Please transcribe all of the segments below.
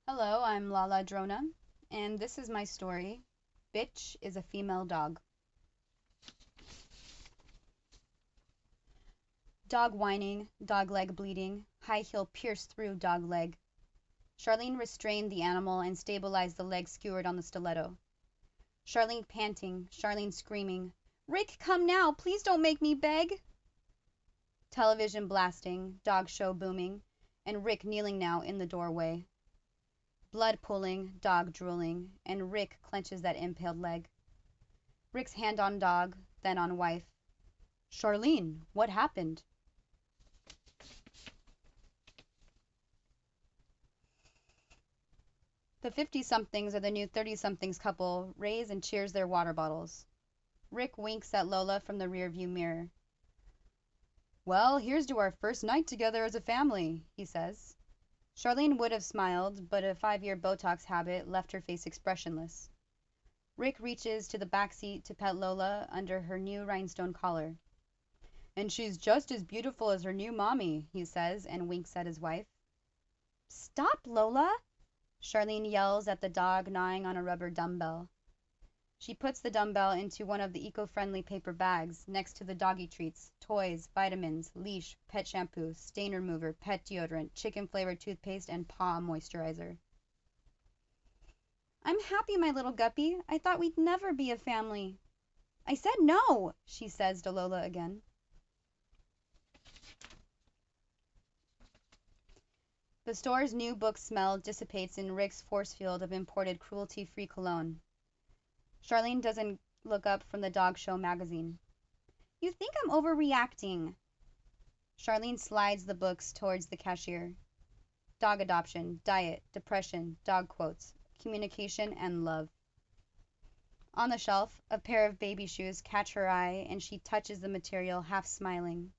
Hello, I'm Lala Drona, and this is my story. Bitch is a female dog. Dog whining, dog leg bleeding, high heel pierced through dog leg. Charlene restrained the animal and stabilized the leg skewered on the stiletto. Charlene panting, Charlene screaming, Rick, come now, please don't make me beg. Television blasting, dog show booming, and Rick kneeling now in the doorway. Blood pooling, dog drooling, and Rick clenches that impaled leg. Rick's hand on dog, then on wife. Charlene, what happened? The 50-somethings or the new 30-somethings couple raise and cheers their water bottles. Rick winks at Lola from the rearview mirror. Well, here's to our first night together as a family, he says. Charlene would have smiled, but a 5-year Botox habit left her face expressionless. Rick reaches to the back seat to pet Lola under her new rhinestone collar. And she's just as beautiful as her new mommy, he says, and winks at his wife. Stop, Lola! Charlene yells at the dog gnawing on a rubber dumbbell. She puts the dumbbell into one of the eco-friendly paper bags next to the doggy treats, toys, vitamins, leash, pet shampoo, stain remover, pet deodorant, chicken-flavored toothpaste, and paw moisturizer. I'm happy, my little guppy. I thought we'd never be a family. I said no, she says to Lola again. The store's new book smell dissipates in Rick's force field of imported cruelty-free cologne. Charlene doesn't look up from the dog show magazine. You think I'm overreacting. Charlene slides the books towards the cashier. Dog adoption, diet, depression, dog quotes, communication, and love. On the shelf, a pair of baby shoes catch her eye, and she touches the material, half smiling.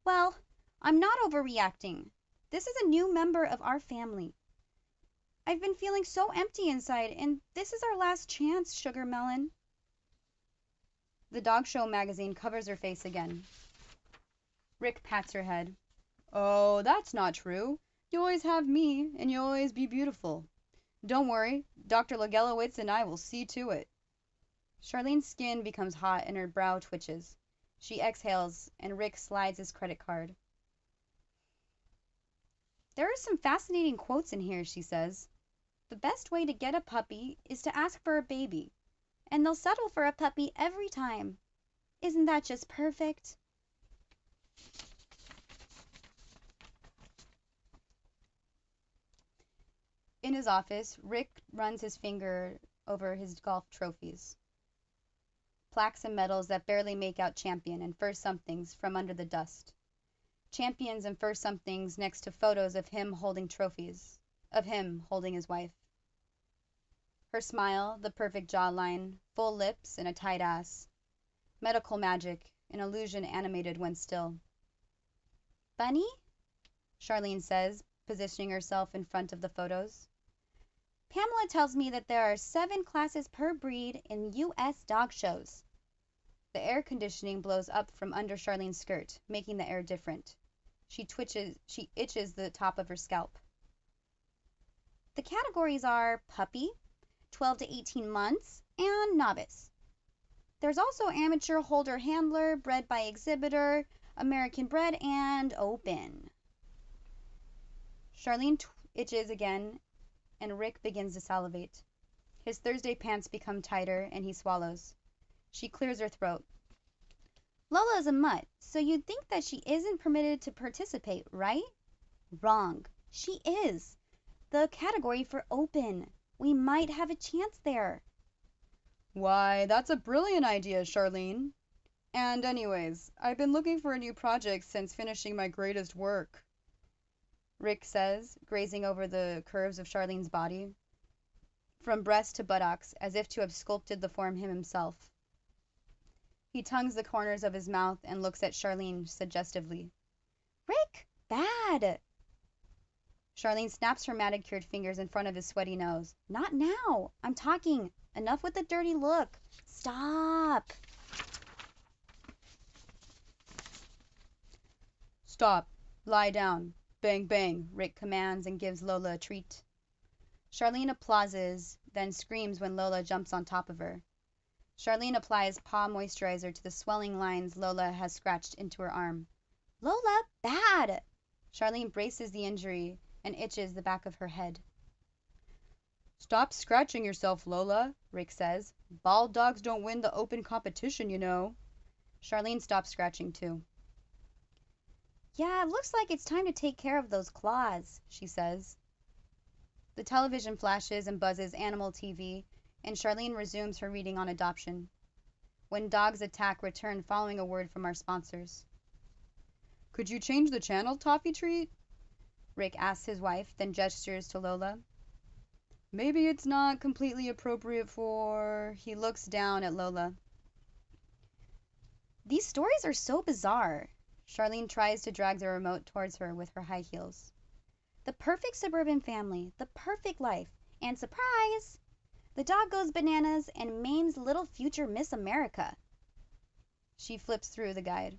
Well, I'm not overreacting. This is a new member of our family. I've been feeling so empty inside, and this is our last chance, Sugar Melon. The dog show magazine covers her face again. Rick pats her head. Oh, that's not true. You always have me, and you'll always be beautiful. Don't worry, Dr. Lagelowitz and I will see to it. Charlene's skin becomes hot and her brow twitches. She exhales, and Rick slides his credit card. There are some fascinating quotes in here, she says. The best way to get a puppy is to ask for a baby, and they'll settle for a puppy every time. Isn't that just perfect? In his office, Rick runs his finger over his golf trophies. Plaques and medals that barely make out champion and first somethings from under the dust. Champions and first somethings next to photos of him holding trophies, of him holding his wife. Her smile, the perfect jawline, full lips, and a tight ass. Medical magic, an illusion animated when still. Bunny? Charlene says, positioning herself in front of the photos. Pamela tells me that there are 7 classes per breed in U.S. dog shows. The air conditioning blows up from under Charlene's skirt, making the air different. She itches the top of her scalp. The categories are puppy, 12 to 18 months, and novice. There's also amateur holder handler, bred by exhibitor, American bred, and open. Charlene itches again, and Rick begins to salivate. His Thursday pants become tighter, and he swallows. She clears her throat. Lola's a mutt, so you'd think that she isn't permitted to participate, right? Wrong. She is. The category for open. We might have a chance there. Why, that's a brilliant idea, Charlene. And anyways, I've been looking for a new project since finishing my greatest work. Rick says, grazing over the curves of Charlene's body, from breast to buttocks, as if to have sculpted the form himself. He tongues the corners of his mouth and looks at Charlene suggestively. Rick, bad! Charlene snaps her manicured fingers in front of his sweaty nose. Not now! I'm talking! Enough with the dirty look! Stop! Stop. Lie down. Bang, bang, Rick commands and gives Lola a treat. Charlene applauses, then screams when Lola jumps on top of her. Charlene applies paw moisturizer to the swelling lines Lola has scratched into her arm. Lola, bad! Charlene braces the injury and itches the back of her head. Stop scratching yourself, Lola, Rick says. Bald dogs don't win the open competition, you know. Charlene stops scratching too. Yeah, it looks like it's time to take care of those claws, she says. The television flashes and buzzes animal TV, and Charlene resumes her reading on adoption. When dogs attack, return following a word from our sponsors. Could you change the channel, Toffee Treat? Rick asks his wife, then gestures to Lola. Maybe it's not completely appropriate for... He looks down at Lola. These stories are so bizarre. Charlene tries to drag the remote towards her with her high heels. The perfect suburban family, the perfect life, and surprise! The dog goes bananas and maims little future Miss America. She flips through the guide.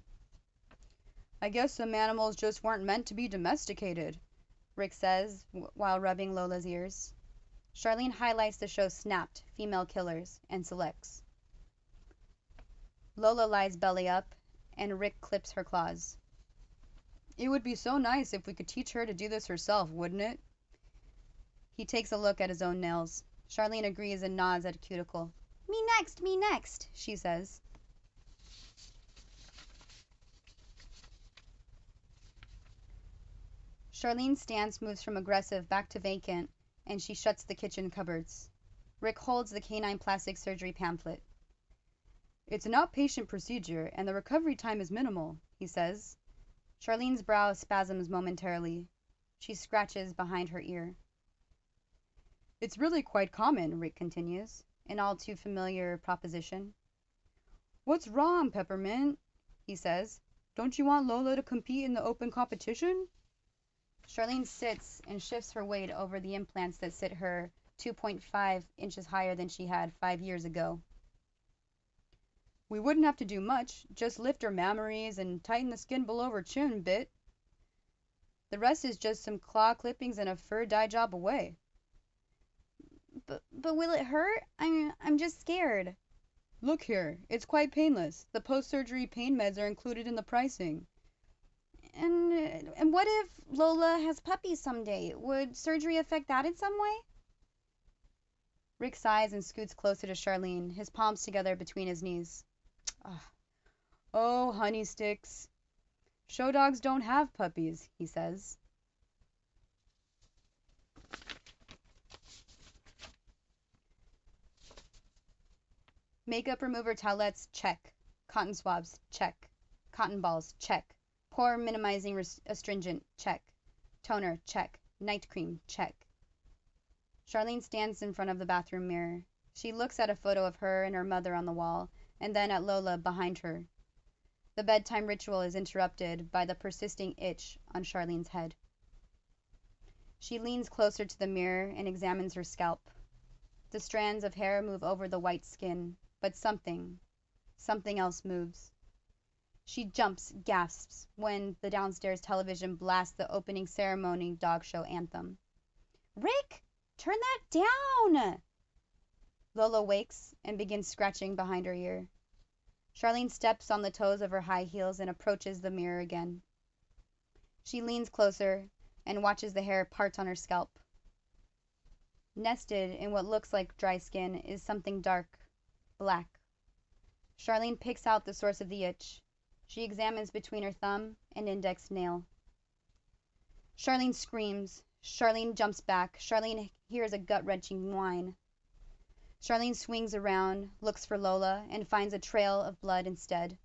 I guess some animals just weren't meant to be domesticated, Rick says while rubbing Lola's ears. Charlene highlights the show Snapped, Female Killers, and selects. Lola lies belly up, and Rick clips her claws. It would be so nice if we could teach her to do this herself, wouldn't it? He takes a look at his own nails. Charlene agrees and nods at a cuticle. Me next, she says. Charlene's stance moves from aggressive back to vacant, and she shuts the kitchen cupboards. Rick holds the canine plastic surgery pamphlet. It's an outpatient procedure, and the recovery time is minimal, he says. Charlene's brow spasms momentarily. She scratches behind her ear. It's really quite common, Rick continues, an all too familiar proposition. What's wrong, Peppermint? He says. Don't you want Lola to compete in the open competition? Charlene sits and shifts her weight over the implants that sit her 2.5 inches higher than she had 5 years ago. We wouldn't have to do much, just lift her mammaries and tighten the skin below her chin a bit. The rest is just some claw clippings and a fur dye job away. But will it hurt? I'm just scared. Look here, it's quite painless. The post-surgery pain meds are included in the pricing. And what if Lola has puppies someday? Would surgery affect that in some way? Rick sighs and scoots closer to Charlene, his palms together between his knees. Oh, honey sticks. Show dogs don't have puppies, he says. Makeup remover towelettes, check. Cotton swabs, check. Cotton balls, check. Pore minimizing astringent, check. Toner, check. Night cream, check. Charlene stands in front of the bathroom mirror. She looks at a photo of her and her mother on the wall, and then at Lola behind her. The bedtime ritual is interrupted by the persisting itch on Charlene's head. She leans closer to the mirror and examines her scalp. The strands of hair move over the white skin, but something else moves. She jumps, gasps, when the downstairs television blasts the opening ceremony dog show anthem. Rick, turn that down! Lola wakes and begins scratching behind her ear. Charlene steps on the toes of her high heels and approaches the mirror again. She leans closer and watches the hair part on her scalp. Nested in what looks like dry skin is something dark, black. Charlene picks out the source of the itch. She examines between her thumb and index nail. Charlene screams. Charlene jumps back. Charlene hears a gut-wrenching whine. Charlene swings around, looks for Lola, and finds a trail of blood instead.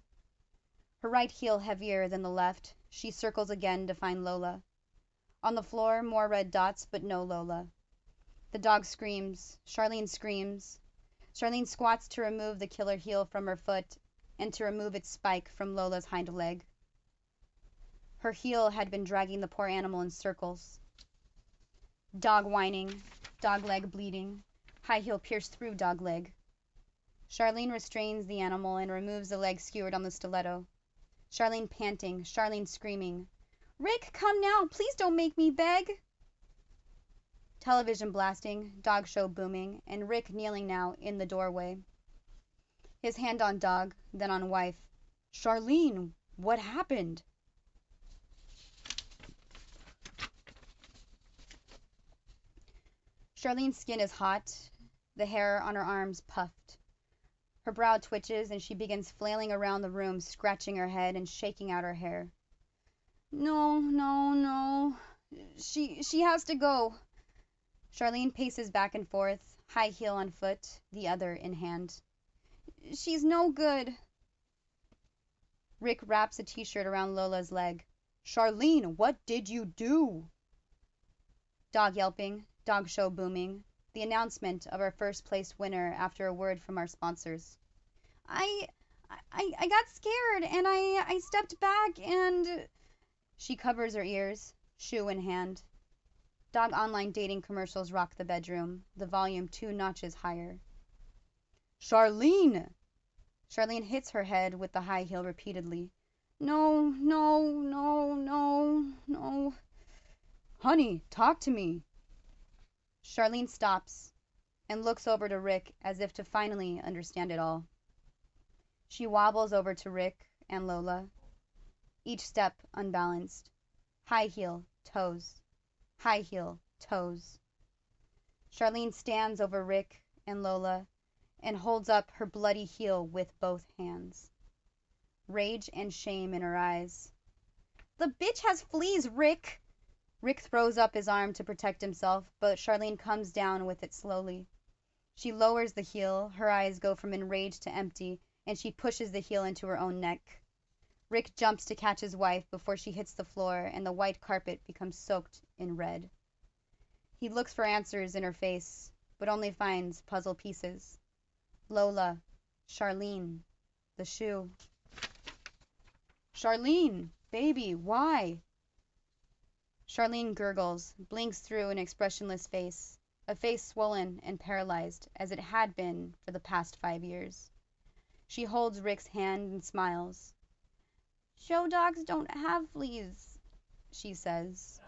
Her right heel heavier than the left, she circles again to find Lola. On the floor, more red dots, but no Lola. The dog screams. Charlene screams. Charlene squats to remove the killer heel from her foot and to remove its spike from Lola's hind leg. Her heel had been dragging the poor animal in circles. Dog whining, dog leg bleeding, high heel pierced through dog leg. Charlene restrains the animal and removes the leg skewered on the stiletto. Charlene panting, Charlene screaming. Rick, come now. Please don't make me beg. Television blasting, dog show booming, and Rick kneeling now in the doorway. His hand on dog, then on wife. Charlene, what happened? Charlene's skin is hot, the hair on her arms puffed. Her brow twitches and she begins flailing around the room, scratching her head and shaking out her hair. No, no, no. She has to go. Charlene paces back and forth, high heel on foot, the other in hand. She's no good. Rick wraps a t-shirt around Lola's leg. Charlene, what did you do? Dog yelping, dog show booming, the announcement of our first place winner after a word from our sponsors. I got scared and I stepped back and... She covers her ears, shoe in hand. Dog online dating commercials rock the bedroom, the volume 2 notches higher. Charlene! Charlene hits her head with the high heel repeatedly. No, no, no, no, no. Honey, talk to me. Charlene stops and looks over to Rick as if to finally understand it all. She wobbles over to Rick and Lola, each step unbalanced. High heel, toes. High heel, toes. Charlene stands over Rick and Lola and holds up her bloody heel with both hands. Rage and shame in her eyes. The bitch has fleas, Rick! Rick throws up his arm to protect himself, but Charlene comes down with it slowly. She lowers the heel, her eyes go from enraged to empty, and she pushes the heel into her own neck. Rick jumps to catch his wife before she hits the floor and the white carpet becomes soaked in red. He looks for answers in her face, but only finds puzzle pieces. Lola, Charlene, the shoe. Charlene, baby, why? Charlene gurgles, blinks through an expressionless face, a face swollen and paralyzed as it had been for the past 5 years. She holds Rick's hand and smiles. Show dogs don't have fleas, she says.